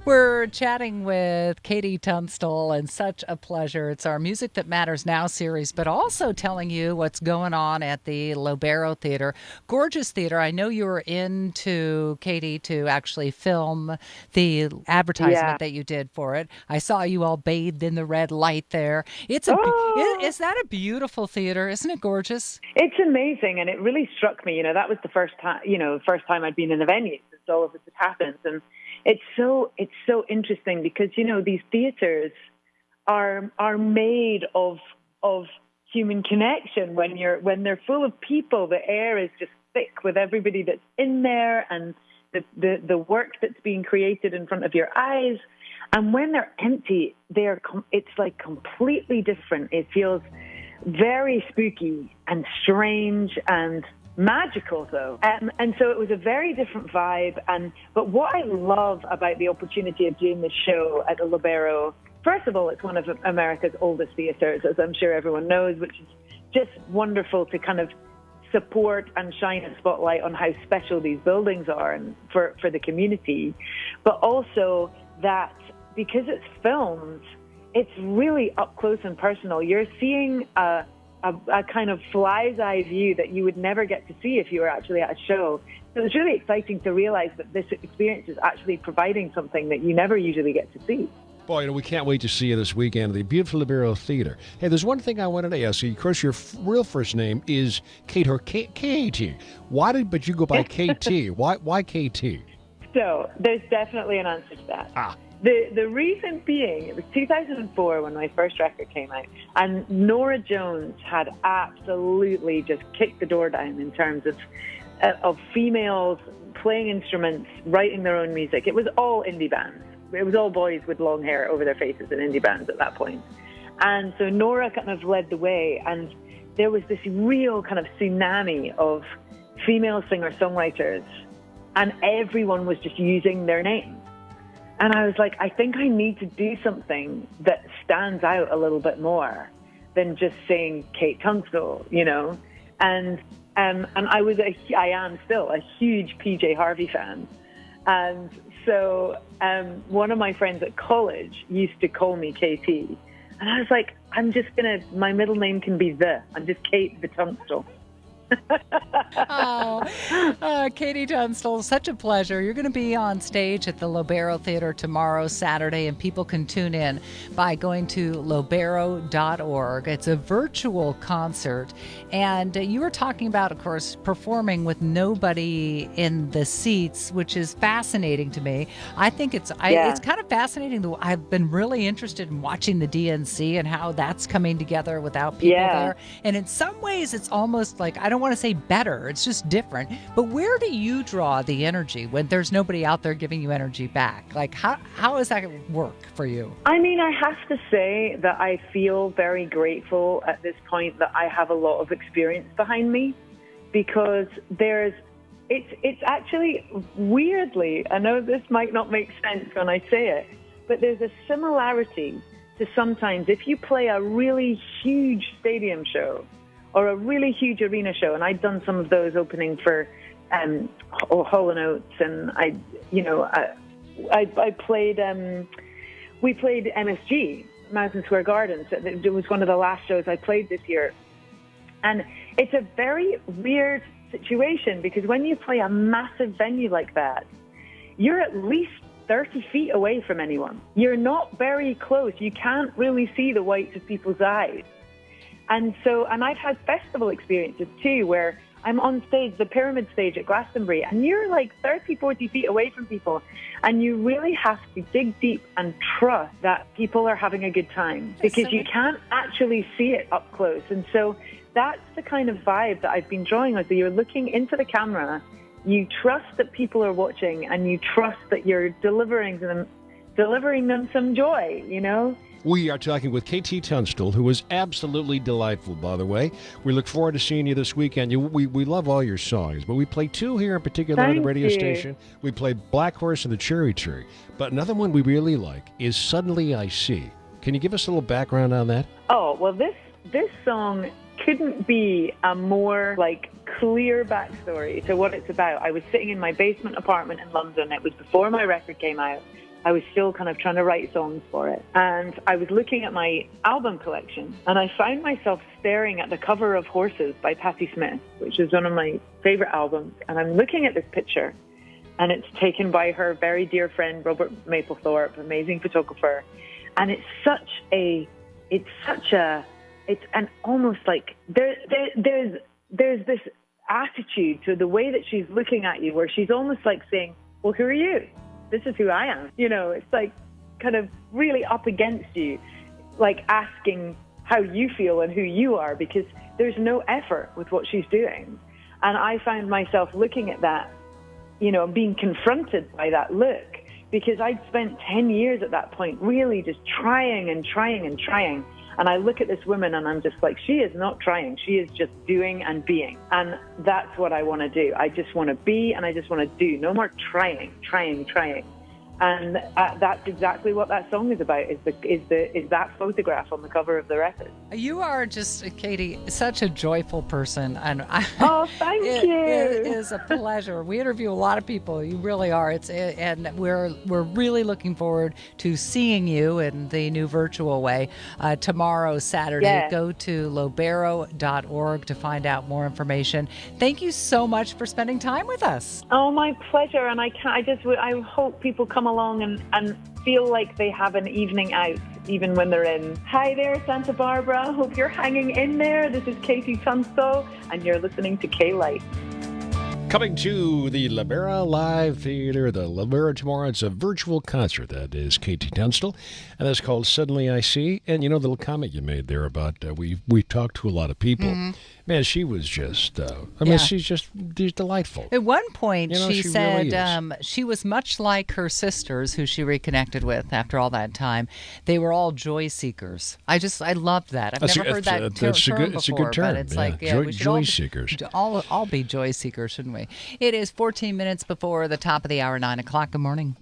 We're chatting with Katie Tunstall, and such a pleasure. It's our Music That Matters Now series, but also telling you what's going on at the Lobero Theater. Gorgeous theater. I know you were into, Katie, to actually film the Yeah. advertisement that you did for it. I saw you all bathed in the red light there. Oh, Is that a beautiful theater? Isn't it gorgeous? it's amazing, and it really struck me. That was the first time I'd been in a venue since all of this had happened, and it's so interesting because these theaters are made of human connection. When they're full of people, the air is just thick with everybody that's in there, and the work that's being created in front of your eyes. And when they're empty, it's like completely different. It feels very spooky and strange and magical, though. And so it was a very different vibe. But what I love about the opportunity of doing this show at the Lobero, first of all, it's one of America's oldest theaters, as I'm sure everyone knows, which is just wonderful to kind of support and shine a spotlight on how special these buildings are and for the community. But also that because it's filmed, it's really up close and personal. You're seeing a kind of fly's eye view that you would never get to see if you were actually at a show. So it's really exciting to realize that this experience is actually providing something that you never usually get to see. Boy, we can't wait to see you this weekend at the beautiful Libero Theater. Hey, there's one thing I wanted to ask you. Of course, your real first name is Kate or K-A-T. But you go by KT. Why KT? So there's definitely an answer to that. The reason being, it was 2004 when my first record came out, and Norah Jones had absolutely just kicked the door down in terms of females playing instruments, writing their own music. It was all indie bands. It was all boys with long hair over their faces in indie bands at that point. And so Norah kind of led the way, and there was this real kind of tsunami of female singer-songwriters, and everyone was just using their names. And I was like, I think I need to do something that stands out a little bit more than just saying Kate Tunstall, And I am still a huge PJ Harvey fan. And so one of my friends at college used to call me KT. And I was like, my middle name can be I'm just Kate the Tunstall. Katie Tunstall, such a pleasure. You're going to be on stage at the Lobero Theater tomorrow, Saturday, and people can tune in by going to lobero.org. It's a virtual concert, and you were talking about, of course, performing with nobody in the seats, which is fascinating to me. I think it's kind of fascinating. I've been really interested in watching the DNC and how that's coming together without people there. And in some ways, it's almost like, I don't want to say better, it's just different. But where do you draw the energy when there's nobody out there giving you energy back? Like, how does that work for you? I mean, I have to say that I feel very grateful at this point that I have a lot of experience behind me, because it's actually, weirdly, I know this might not make sense when I say it, but there's a similarity to sometimes if you play a really huge stadium show or a really huge arena show, and I'd done some of those opening for Hall & Oates, and I played, we played MSG, Madison Square Gardens. It was one of the last shows I played this year. And it's a very weird situation, because when you play a massive venue like that, you're at least 30 feet away from anyone. You're not very close. You can't really see the whites of people's eyes. And I've had festival experiences too, where I'm on stage, the Pyramid stage at Glastonbury, and you're like 30, 40 feet away from people. And you really have to dig deep and trust that people are having a good time, because you can't actually see it up close. And so that's the kind of vibe that I've been drawing with. You're looking into the camera, you trust that people are watching, and you trust that you're delivering them some joy, We are talking with KT Tunstall, who was absolutely delightful, by the way. We look forward to seeing you this weekend. We love all your songs, but we play two here in particular on the radio station. We play Black Horse and the Cherry Tree. But another one we really like is Suddenly I See. Can you give us a little background on that? Oh, well, this song couldn't be a more clear backstory to what it's about. I was sitting in my basement apartment in London. It was before my record came out. I was still kind of trying to write songs for it. And I was looking at my album collection, and I found myself staring at the cover of Horses by Patti Smith, which is one of my favorite albums. And I'm looking at this picture, and it's taken by her very dear friend, Robert Mapplethorpe, amazing photographer. And it's an almost like there's this attitude to the way that she's looking at you, where she's almost like saying, well, who are you? This is who I am. You know, it's like kind of really up against you, like asking how you feel and who you are, because there's no effort with what she's doing. And I found myself looking at that, you know, being confronted by that look, because I'd spent 10 years at that point really just trying and trying and trying. And I look at this woman and I'm just like, she is not trying. She is just doing and being. And that's what I want to do. I just want to be, and I just want to do. No more trying. And that's exactly what that song is about, is that photograph on the cover of the record. You are just, Katie, such a joyful person. And thank you. It is a pleasure. We interview a lot of people. You really are. And we're really looking forward to seeing you in the new virtual way tomorrow, Saturday. Yeah. Go to lobero.org to find out more information. Thank you so much for spending time with us. Oh, my pleasure. And I hope people come along and feel like they have an evening out, even when they're in. Hi there, Santa Barbara. Hope you're hanging in there. This is Katie Tunstall, and you're listening to K-Lite. Coming to the Libera Live Theater, the Libera tomorrow. It's a virtual concert. That is Katie Tunstall, and it's called Suddenly I See. And you know the little comment you made there about we talked to a lot of people. Mm-hmm. Man, she was just, she's delightful. At one point, she said really she was much like her sisters, who she reconnected with after all that time. They were all joy seekers. I loved that. I've never heard that term before. It's a good term. But it's we should joy seekers. All be joy seekers, shouldn't we? It is 14 minutes before the top of the hour, 9 o'clock. Good morning.